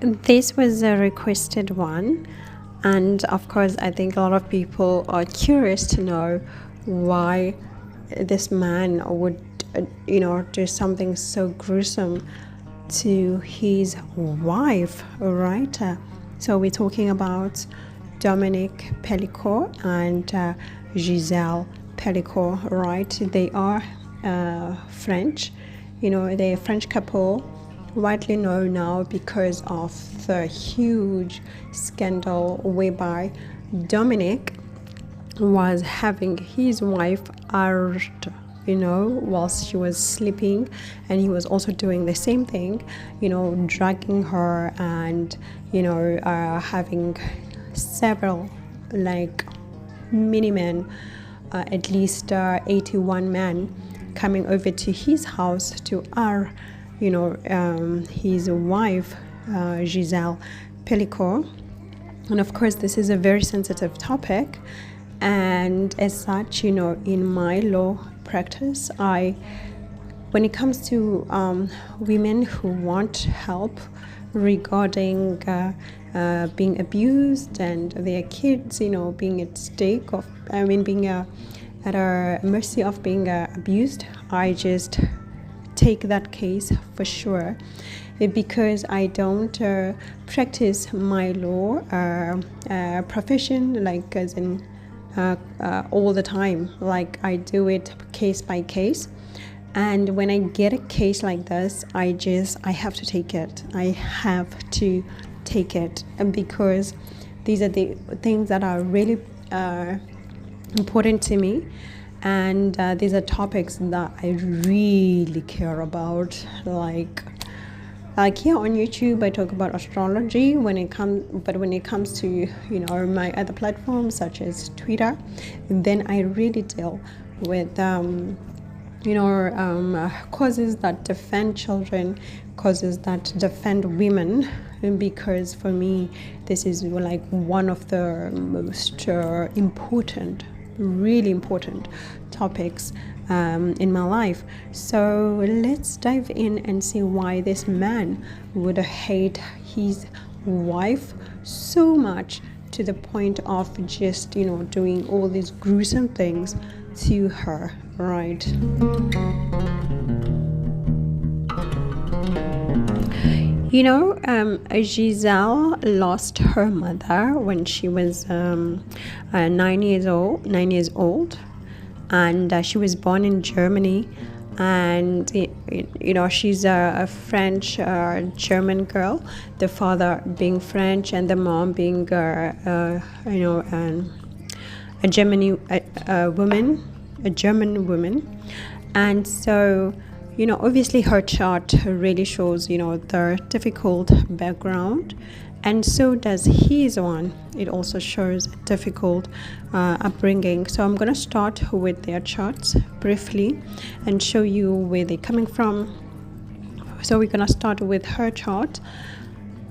This was a requested one, and of course, I think a lot of people are curious to know why this man would, do something so gruesome to his wife, right? So we're talking about Dominique Pelicot and Gisèle Pelicot, right? They are French, they're a French couple, widely known now because of the huge scandal whereby Dominic was having his wife arrested, whilst she was sleeping, and he was also doing the same thing, dragging her and, having several like mini men, at least 81 men coming over to his house to his wife, Gisèle Pelicot. And of course, this is a very sensitive topic. And as such, in my law practice, when it comes to women who want help regarding being abused and their kids, being at stake of, being at a mercy of being abused, I just take that case for sure, because I don't practice my law profession like as in all the time. Like I do it case by case, and when I get a case like this, I have to take it. I have to take it, because these are the things that are really important to me. And these are topics that I really care about. Like here on YouTube, I talk about astrology when it comes to my other platforms such as Twitter, then I really deal with causes that defend children, causes that defend women, because for me this is like one of the most really important topics in my life. So let's dive in and see why this man would hate his wife so much to the point of just doing all these gruesome things to her, right? Gisèle lost her mother when she was 9 years old, and she was born in Germany. And she's a French German girl, the father being French and the mom being a German woman. And so obviously her chart really shows the difficult background, and so does his one. It also shows a difficult upbringing. So I'm going to start with their charts briefly and show you where they're coming from. So we're going to start with her chart,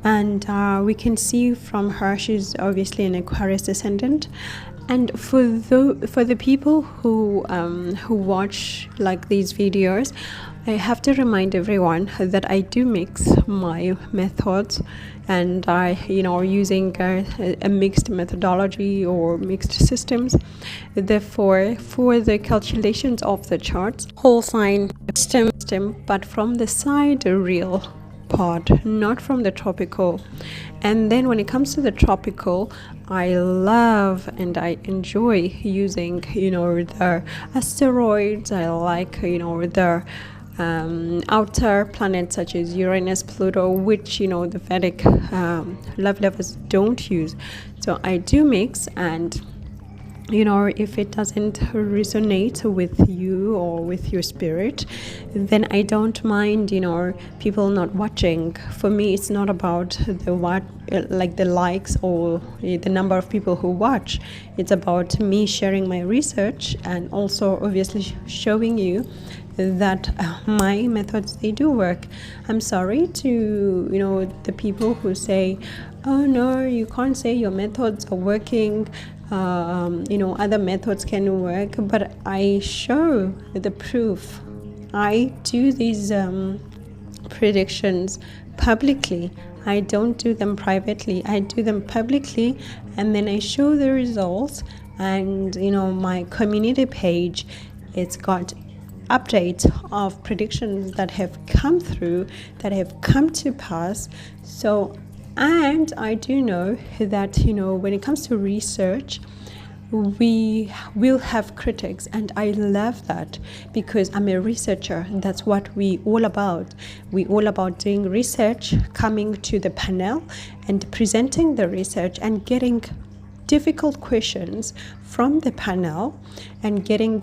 and we can see from her she's obviously an Aquarius descendant. And for the people who watch like these videos, I have to remind everyone that I do mix my methods, and I using a mixed methodology or mixed systems. Therefore, for the calculations of the charts, whole sign system, but from the sidereal part, not from the tropical. And then when it comes to the tropical, I love and I enjoy using the asteroids. I like the outer planets such as Uranus, Pluto, which the Vedic love lovers don't use. So I do mix, and if it doesn't resonate with you or with your spirit, then I don't mind people not watching. For me, it's not about the likes or the number of people who watch. It's about me sharing my research, and also obviously showing you that my methods, they do work. I'm sorry to the people who say, oh no, you can't say your methods are working, other methods can work, but I show the proof. I do these predictions publicly. I don't do them privately. I do them publicly, and then I show the results. And my community page, it's got updates of predictions that have come through, that have come to pass. So, and I do know that when it comes to research, we will have critics, and I love that, because I'm a researcher. That's what we all about. We all about doing research, coming to the panel and presenting the research and getting difficult questions from the panel and getting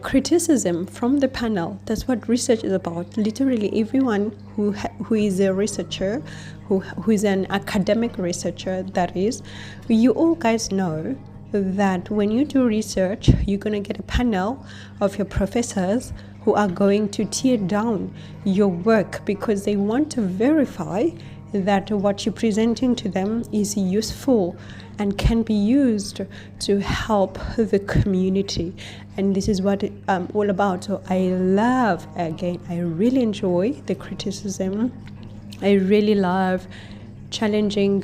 criticism from the panel. That's what research is about. Literally everyone who is a researcher, who is an academic researcher, that is, you all guys know that when you do research, you're going to get a panel of your professors who are going to tear down your work, because they want to verify that what you're presenting to them is useful and can be used to help the community. And this is what I'm all about. So I really enjoy the criticism. I really love challenging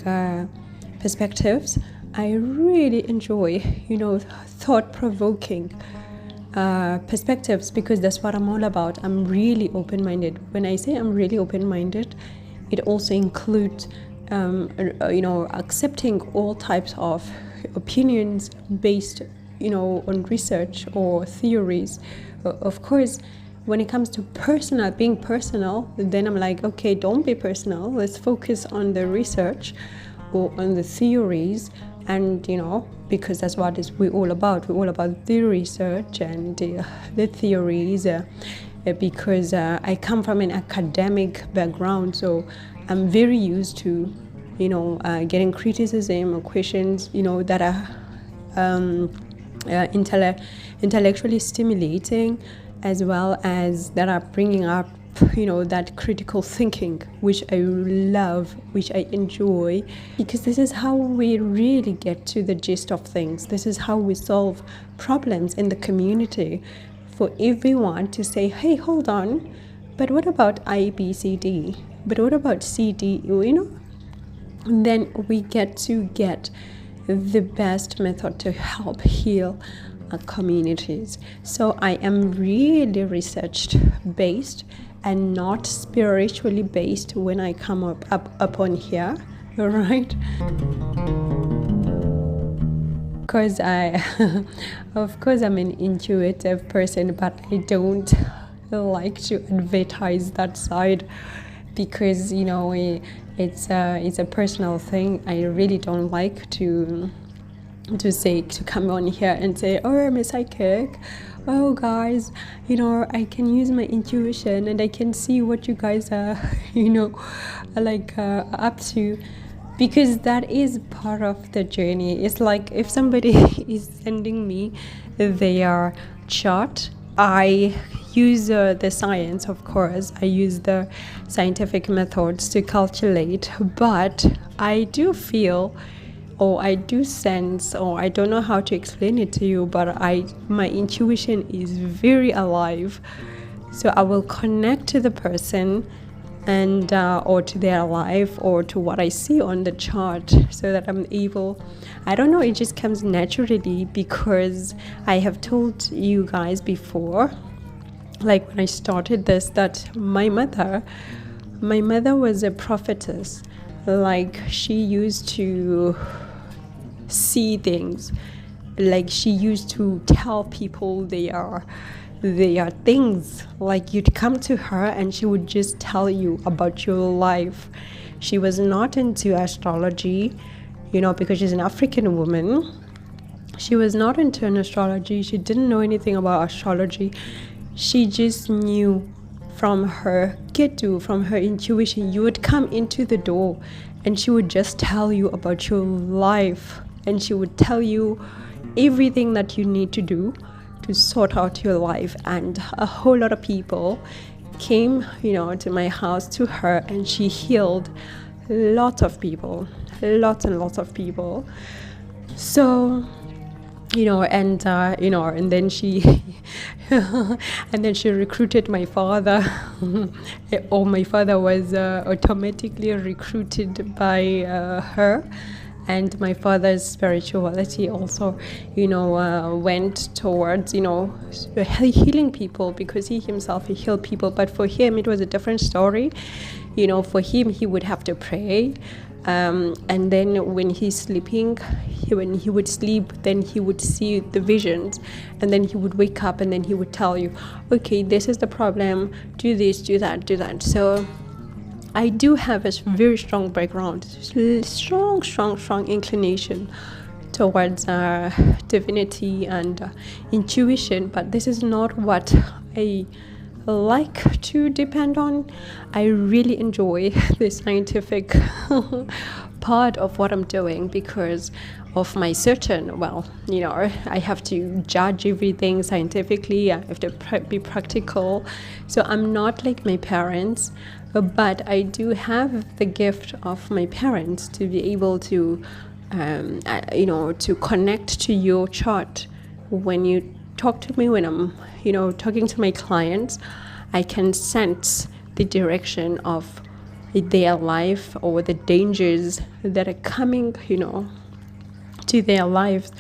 perspectives. I really enjoy, thought-provoking perspectives, because that's what I'm all about. I'm really open-minded. When I say I'm really open-minded, it also includes, accepting all types of opinions based, on research or theories. Of course, when it comes to being personal, then I'm like, okay, don't be personal. Let's focus on the research or on the theories, and because that's what we're all about. We're all about the research and the theories. Because I come from an academic background, so I'm very used to, getting criticism or questions, that are intellectually stimulating, as well as that are bringing up, that critical thinking, which I love, which I enjoy, because this is how we really get to the gist of things. This is how we solve problems in the community. For everyone to say, hey, hold on, but what about I, B, C, D? But what about C, D? Then we get the best method to help heal our communities. So I am really research-based and not spiritually based when I come up on here, right? Of course I'm an intuitive person, but I don't like to advertise that side, because it's a personal thing. I really don't like to come on here and say, oh, I'm a psychic, oh guys, I can use my intuition and I can see what you guys are up to. Because that is part of the journey. It's like if somebody is sending me their chart, I use the science, of course. I use the scientific methods to calculate. But I do feel, or I do sense, or I don't know how to explain it to you, but my intuition is very alive. So I will connect to the person, and or to their life, or to what I see on the chart, so that I'm able, I don't know, it just comes naturally, because I have told you guys before, like when I started this, that my mother was a prophetess. Like, she used to see things, like she used to tell people they are things. Like, you'd come to her and she would just tell you about your life. She was not into astrology, because she's an African woman. She was not into astrology. She didn't know anything about astrology. She just knew from her get-to, from her intuition. You would come into the door and she would just tell you about your life, and she would tell you everything that you need to do to sort out your life. And a whole lot of people came, to my house, to her, and she healed lots and lots of people. So and then she and then she recruited my father or my father was automatically recruited by her. And my father's spirituality also went towards healing people, because he himself, he healed people, but for him it was a different story. For him, he would have to pray, and then when he's sleeping, when he would sleep, then he would see the visions, and then he would wake up, and then he would tell you, okay, this is the problem, do this, do that, do that. So I do have a very strong background, strong inclination towards divinity and intuition, but this is not what I like to depend on. I really enjoy the scientific part of what I'm doing because of my certain, I have to judge everything scientifically, I have to be practical. So I'm not like my parents, but I do have the gift of my parents to be able to, to connect to your chart. When you talk to me, when I'm, talking to my clients, I can sense the direction of their life or the dangers that are coming, to their lives.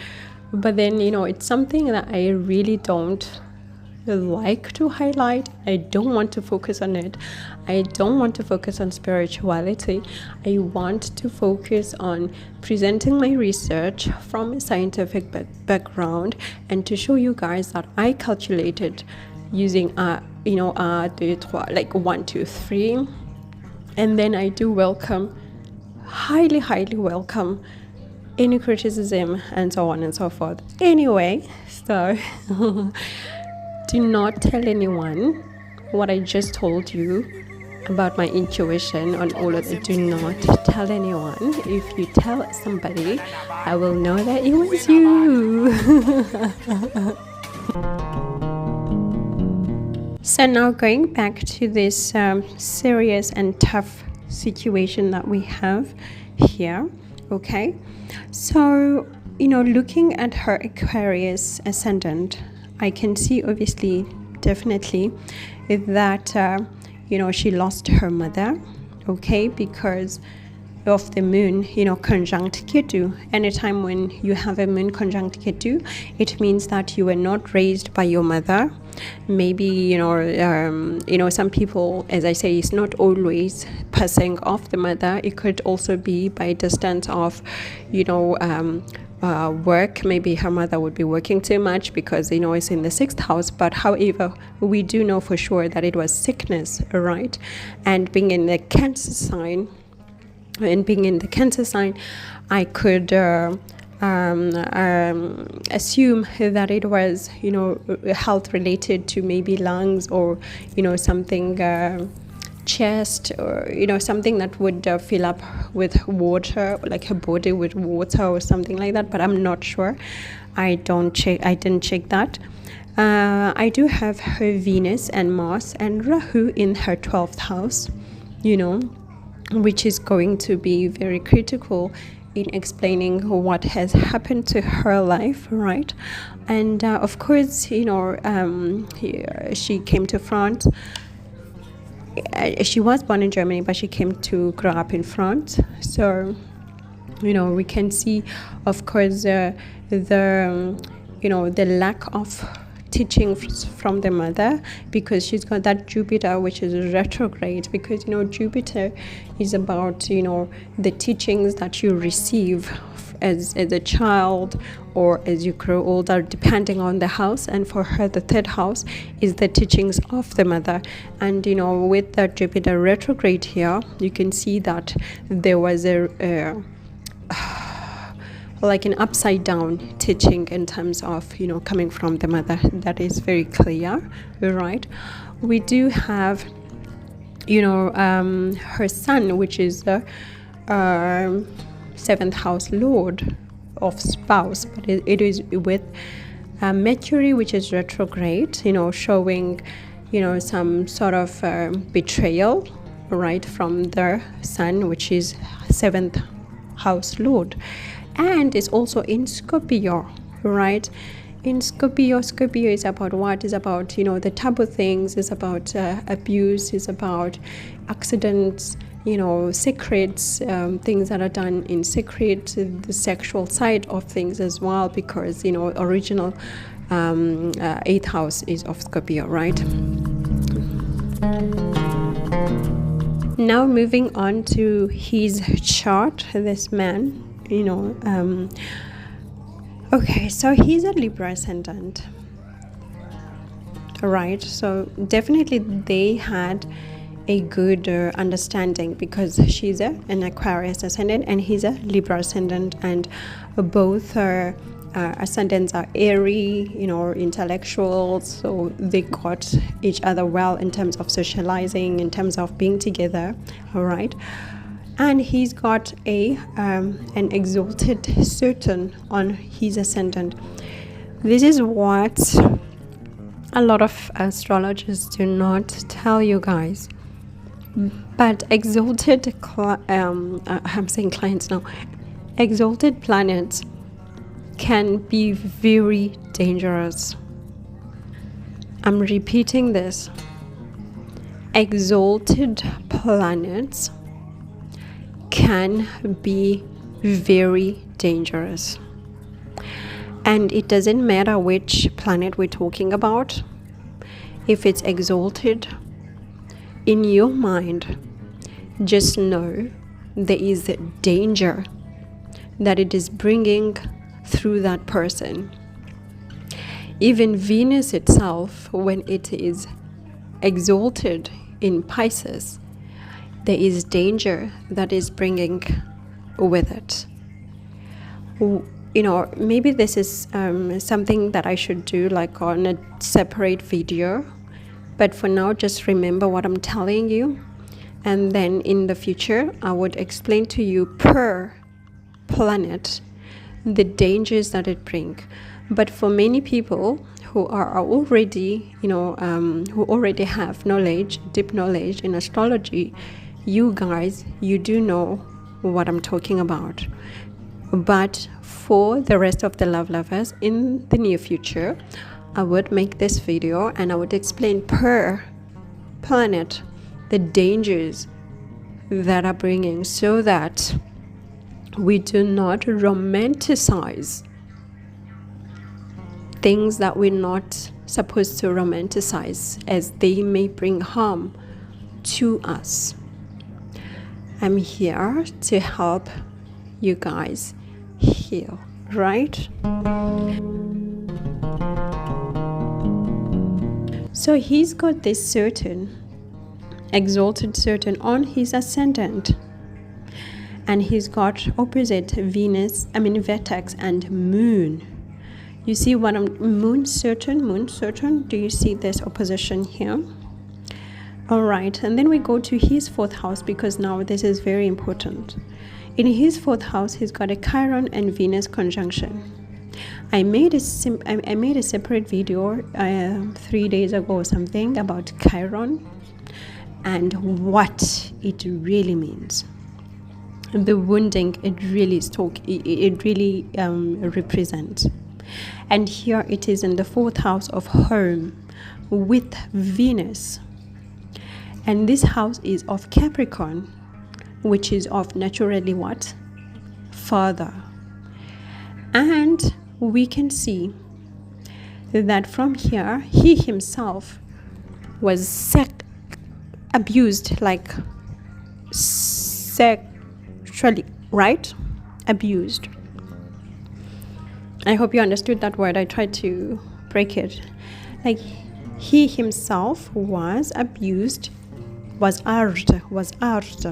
But then, it's something that I really don't like to highlight. I don't want to focus on it. I don't want to focus on spirituality. I want to focus on presenting my research from a scientific background, and to show you guys that I calculated using like 1, 2, 3. And then I do welcome, highly welcome any criticism and so on and so forth. Anyway, so do not tell anyone what I just told you about my intuition on all of it. Do not tell anyone. If you tell somebody, I will know that it was you. So now going back to this serious and tough situation that we have here, okay? So, looking at her Aquarius ascendant, I can see obviously, definitely, that, she lost her mother, okay, because of the moon, conjunct Ketu. Anytime when you have a moon conjunct Ketu, it means that you were not raised by your mother. Maybe, some people, as I say, it's not always passing off the mother. It could also be by distance of, work. Maybe her mother would be working too much because it's in the 6th house. But however, we do know for sure that it was sickness, right? And being in the Cancer sign, I could assume that it was health related to maybe lungs or something, chest, or something that would fill up with water, like her body with water or something like that, but I'm not sure. I didn't check that. I do have her Venus and Mars and Rahu in her 12th house, which is going to be very critical in explaining what has happened to her life, right? And of course, she came to France. She was born in Germany, but she came to grow up in France. So, we can see, of course, the lack of teaching from the mother, because she's got that Jupiter, which is retrograde, because Jupiter is about the teachings that you receive as a child or as you grow older, depending on the house. And for her, the 3rd house is the teachings of the mother. And with that Jupiter retrograde here, you can see that there was like an upside down teaching in terms of coming from the mother. That is very clear, right? We do have her sun, which is the 7th house lord of spouse, but it is with Mercury, which is retrograde, showing some sort of betrayal, right, from the sun, which is 7th house lord. And it's also in Scorpio, right? In Scorpio is about what? Is about, the taboo things, is about abuse, is about accidents, secrets, things that are done in secret, the sexual side of things as well, because, original 8th house is of Scorpio, right? Now moving on to his chart, this man, okay, so he's a Libra ascendant, right? So definitely they had a good understanding, because she's an Aquarius ascendant and he's a Libra ascendant, and both are ascendants are airy, intellectuals, so they got each other well in terms of socializing, in terms of being together, all right? And he's got an exalted Saturn on his ascendant. This is what a lot of astrologers do not tell you guys. But exalted, I'm saying clients now, exalted planets can be very dangerous. I'm repeating this. Exalted planets can be very dangerous. And it doesn't matter which planet we're talking about. If it's exalted, in your mind, just know there is a danger that it is bringing through that person. Even Venus itself, when it is exalted in Pisces, there is danger that is bringing with it. Maybe this is something that I should do like on a separate video, but for now just remember what I'm telling you, and then in the future I would explain to you per planet the dangers that it brings. But for many people who are already who already have knowledge, deep knowledge in astrology, you guys, you do know what I'm talking about. But for the rest of the love lovers, in the near future I would make this video and I would explain per planet the dangers that are bringing, so that we do not romanticize things that we're not supposed to romanticize, as they may bring harm to us. I'm here to help you guys heal, right? So he's got this Saturn, exalted Saturn on his ascendant, and he's got opposite Venus, vertex and Moon. You see what Moon Saturn, do you see this opposition here? All right, and then we go to his 4th house, because now this is very important. In his 4th house, he's got a Chiron and Venus conjunction. I made a separate video 3 days ago or something about Chiron and what it really means. The wounding it really represents. And here it is in the 4th house of home with Venus. And this house is of Capricorn, which is of naturally what? Father. And we can see that from here, he himself was abused, like sexually, right? Abused. I hope you understood that word. I tried to break it. Like, he himself was abused, was hurt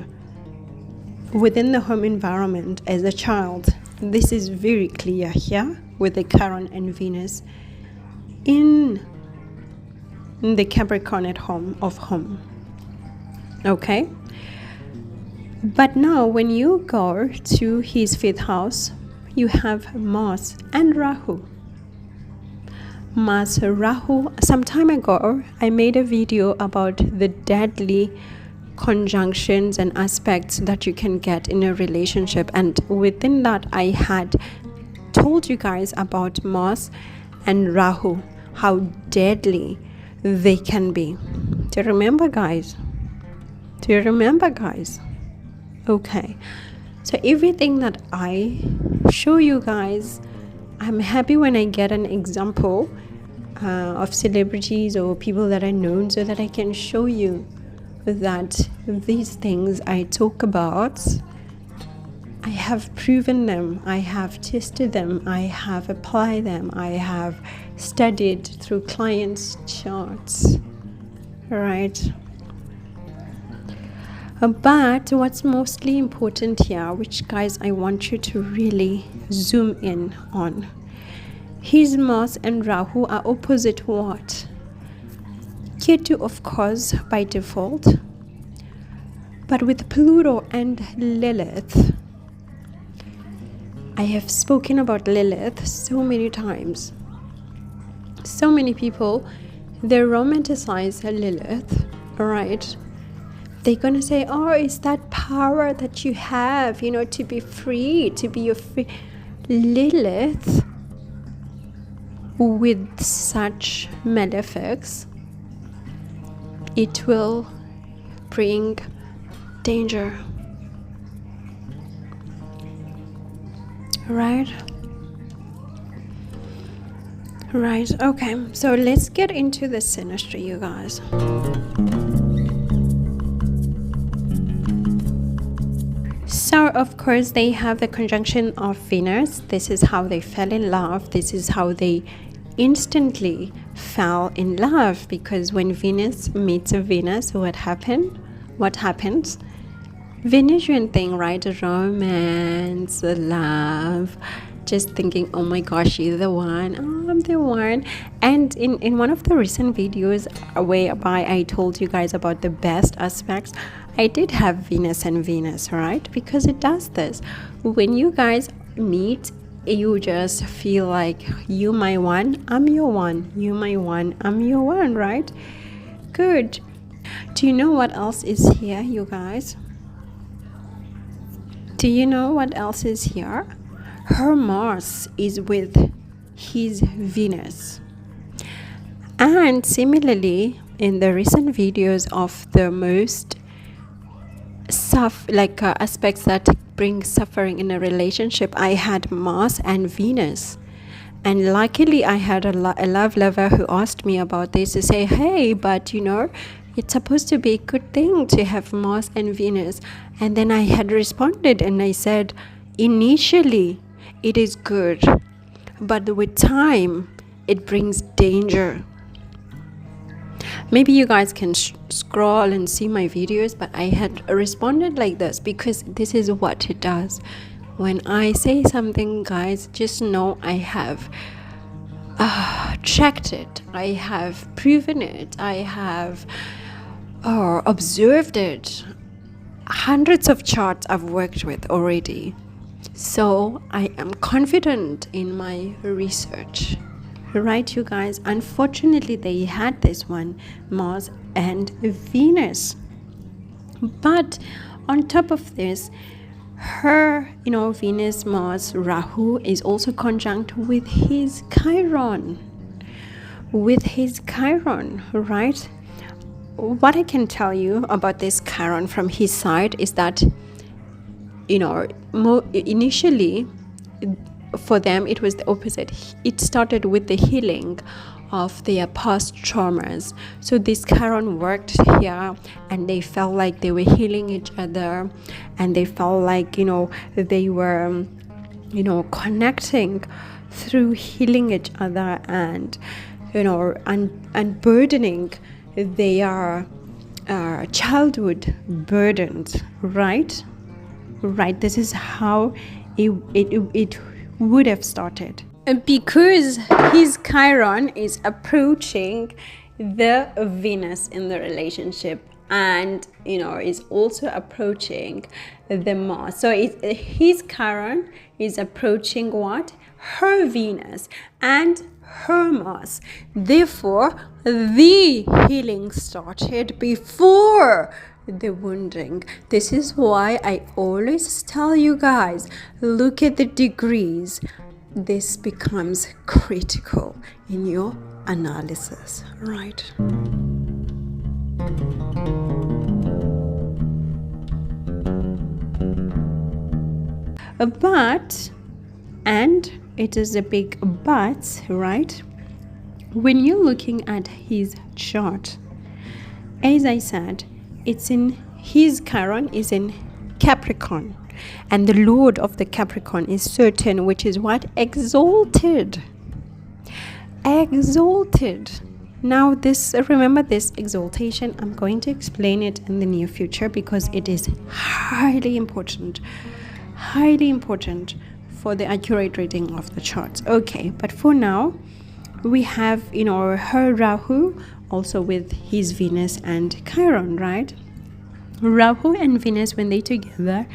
within the home environment as a child. This is very clear here with the Chiron and Venus in the Capricorn at home of home. Okay? But now when you go to his 5th house, you have Mars and Rahu. Mars, Rahu. Some time ago, I made a video about the deadly conjunctions and aspects that you can get in a relationship, and within that I had told you guys about Mars and Rahu, how deadly they can be. Do you remember, guys? Okay, so everything that I show you guys, I'm happy when I get an example of celebrities or people that I know, so that I can show you that these things I talk about, I have proven them, I have tested them, I have applied them, I have studied through clients' charts, right? But what's mostly important here, which guys I want you to really zoom in on, his Mars and Rahu are opposite what? Ketu, of course, by default, but with Pluto and Lilith, I have spoken about Lilith so many times. So many people, they romanticize Lilith, right? They're gonna say, oh, it's that power that you have, to be free, to be your free. Lilith, with such malefics, it will bring danger, right? Okay, so let's get into the synastry, you guys. So of course they have the conjunction of Venus. This is how they fell in love. This is how they instantly fell in love, because when Venus meets a Venus, what happens? Venusian thing, right? Romance, love, just thinking, oh my gosh, you're the one, oh, I'm the one. And in one of the recent videos whereby I told you guys about the best aspects, I did have Venus and Venus, right? Because it does this. When you guys meet, you just feel like, you my one, I'm your one. You my one, I'm your one, right? Good. Do you know what else is here, you guys? Do you know what else is here? Her Mars is with his Venus. And similarly, in the recent videos of the most aspects that bring suffering in a relationship, I had Mars and Venus. And luckily I had a love lover who asked me about this, to say, hey, but it's supposed to be a good thing to have Mars and Venus. And then I had responded and I said, initially it is good, but with time it brings danger. Maybe you guys can scroll and see my videos, but I had responded like this because this is what it does. When I say something, guys, just know I have checked it, I have proven it, I have observed it. Hundreds of charts I've worked with already. So I am confident in my research. Right, you guys? Unfortunately, they had this one, Mars and Venus. But on top of this, her, Venus, Mars, Rahu is also conjunct with his Chiron. Right? What I can tell you about this Chiron from his side is that, initially, for them it was the opposite. It started with the healing of their past traumas. So this Chiron worked here, and they felt like they were healing each other, and they felt like they were connecting through healing each other, and unburdening their childhood burdens. Right, this is how it would have started, because his Chiron is approaching the Venus in the relationship, and is also approaching the Mars. So his Chiron is approaching what? Her Venus and her Mars. Therefore, the healing started before the wounding. This is why I always tell you guys, look at the degrees. this becomes critical in your analysis, right? But, and it is a big but, right? When you're looking at his chart, as I said, it's in his Chiron is in Capricorn, and the Lord of the Capricorn is Saturn, which is what? Exalted. Now this, remember this exaltation, I'm going to explain it in the near future because it is highly important for the accurate reading of the charts. Okay, but for now we have her Rahu also with his Venus and Chiron, right? Rahu and Venus, when they together,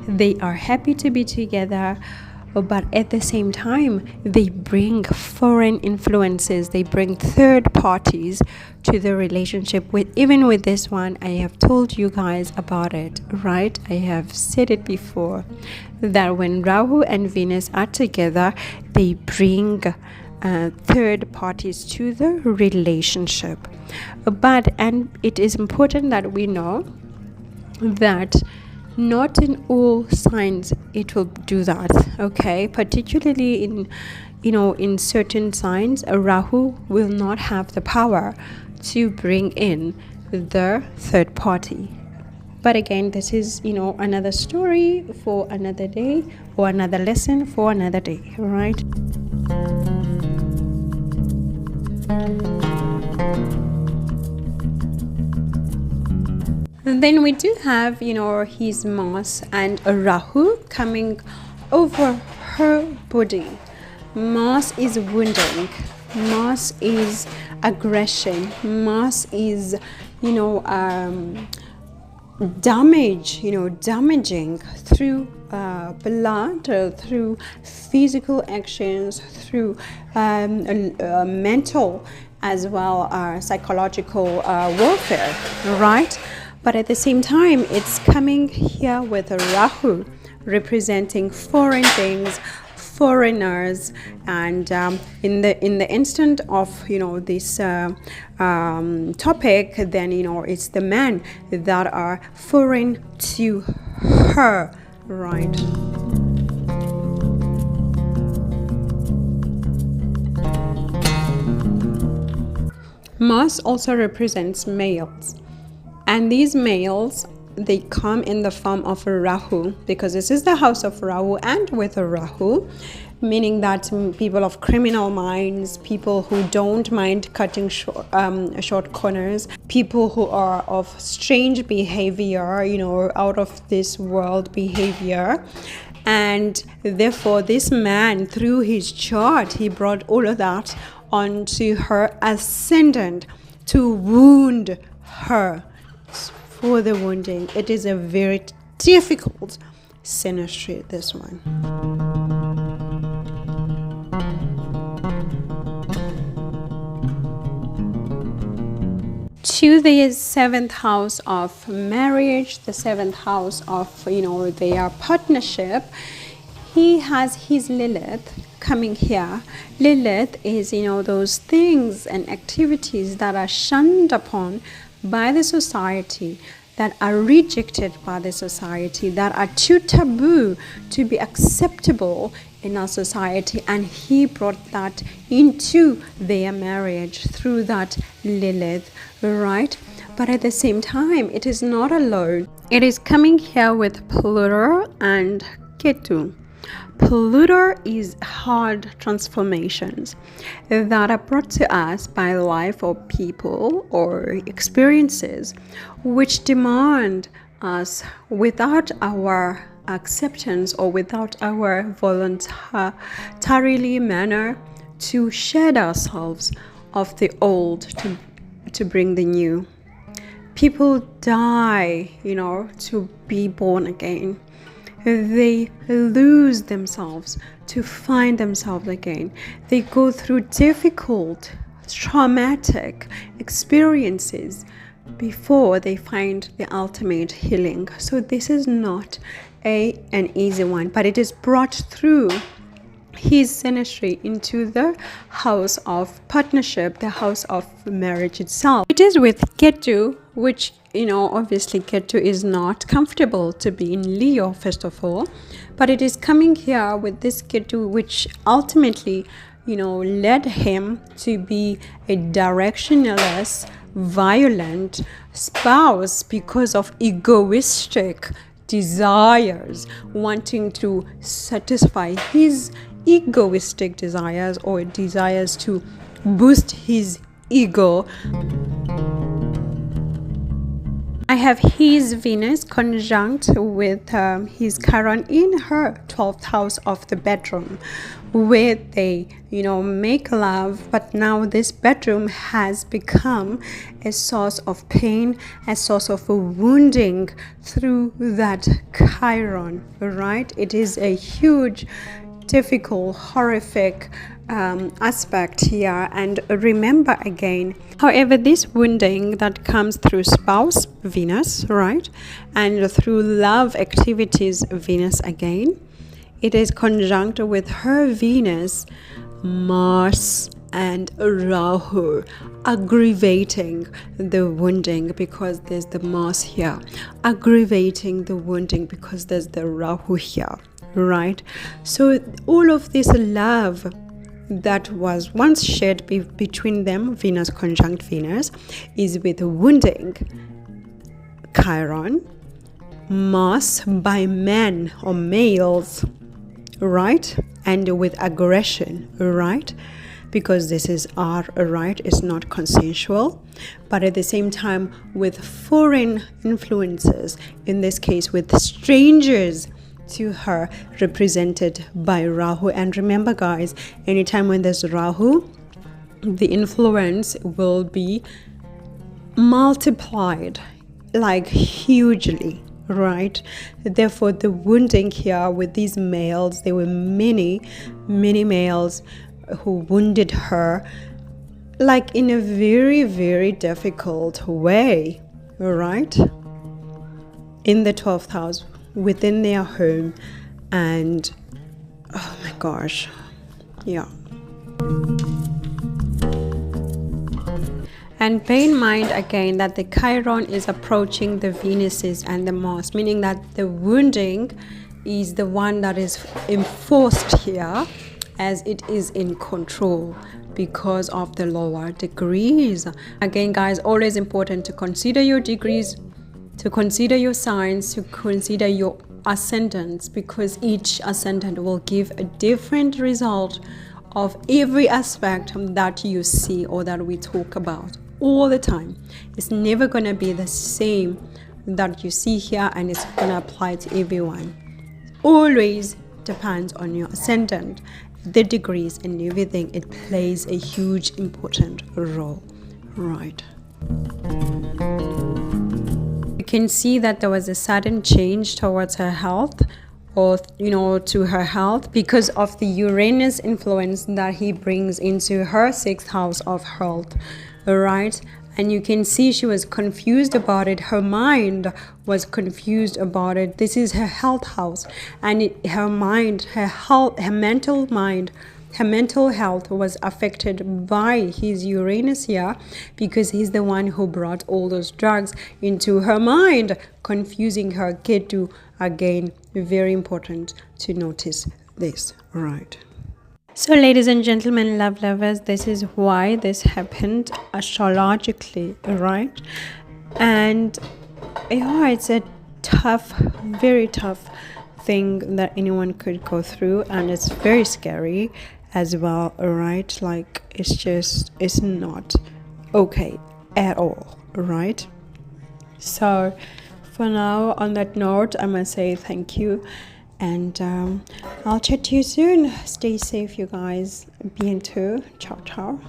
they are happy to be together, but at the same time they bring foreign influences, they bring third parties to the relationship. With even with this one, I have told you guys about it, right? I have said it before that when Rahu and Venus are together, they bring third parties to the relationship. And it is important that we know that not in all signs it will do that, okay? Particularly in certain signs, a Rahu will not have the power to bring in the third party. But again, this is another story for another day, or another lesson for another day, right? And then we do have his Mars and a Rahu coming over her body. Mars is wounding, Mars is aggression, Mars is damaging through blood, through physical actions, through mental as well, psychological warfare, right? But at the same time, it's coming here with a Rahu representing foreign things, foreigners, and in the instant of this topic, then it's the men that are foreign to her, right? Mars also represents males, and these males, they come in the form of a Rahu, because this is the house of Rahu, and with a Rahu, meaning that people of criminal minds, people who don't mind cutting short corners, people who are of strange behavior, out of this world behavior. And therefore this man, through his chart, he brought all of that onto her ascendant to wound her. For the wounding, it is a very difficult synastry, this one. To the seventh house of marriage, the seventh house of their partnership, he has his Lilith coming here. Lilith is those things and activities that are shunned upon by the society, that are rejected by the society, that are too taboo to be acceptable in our society, and he brought that into their marriage through that Lilith, right? But at the same time, it is not alone. It is coming here with Pluto and Ketu. Pluto is hard transformations that are brought to us by life or people or experiences which demand us, without our acceptance or without our voluntarily manner, to shed ourselves of the old to bring the new. People die, to be born again. They lose themselves to find themselves again. They go through difficult, traumatic experiences before they find the ultimate healing. So this is not an easy one, but it is brought through his synastry into the house of partnership, the house of marriage itself. It is with Ketu, which, you know, obviously Ketu is not comfortable to be in Leo, first of all, but it is coming here with this Ketu, which ultimately, you know, led him to be a directionless, violent spouse because of egoistic desires, wanting to satisfy his egoistic desires or desires to boost his ego. I have his Venus conjunct with his Chiron in her 12th house of the bedroom, where they, you know, make love, but now this bedroom has become a source of pain, a source of wounding through that Chiron, right? It is a huge, difficult, horrific aspect here. And remember again, however, this wounding that comes through spouse Venus, right, and through love activities Venus again, it is conjunct with her Venus, Mars and Rahu, aggravating the wounding because there's the Mars here, aggravating the wounding because there's the Rahu here, right? So all of this love that was once shared between them, Venus conjunct Venus, is with wounding Chiron, Mars by men or males, right? And with aggression, right? Because this is our right, it's not consensual, but at the same time with foreign influences, in this case with strangers to her, represented by Rahu. And remember guys, anytime when there's Rahu, the influence will be multiplied like hugely, right? Therefore the wounding here with these males, there were many males who wounded her like in a very, very difficult way, right? In the 12th house, within their home. And oh my gosh, yeah. And bear in mind again that the Chiron is approaching the Venuses and the Mars, meaning that the wounding is the one that is enforced here, as it is in control because of the lower degrees. Again guys, always important to consider your degrees, to consider your signs, to consider your ascendants, because each ascendant will give a different result of every aspect that you see or that we talk about all the time. It's never going to be the same that you see here, and it's going to apply to everyone. Always depends on your ascendant, the degrees and everything. It plays a huge important role, right? You can see that there was a sudden change towards her health, or to her health, because of the Uranus influence that he brings into her 6th house of health, right? And you can see she was confused about it. Her mind was confused about it. This is her health house, and her mind, her mental mind, her mental health was affected by his Uranus here, because he's the one who brought all those drugs into her mind, confusing her. Ketu, again, very important to notice this, right? So ladies and gentlemen, love lovers, this is why this happened astrologically, right? And yeah, it's a tough, very tough thing that anyone could go through, and it's very scary as well, right? Like, it's not okay at all, right? So for now, on that note, I must say thank you, and I'll chat to you soon. Stay safe, you guys. Bientôt. Ciao, ciao.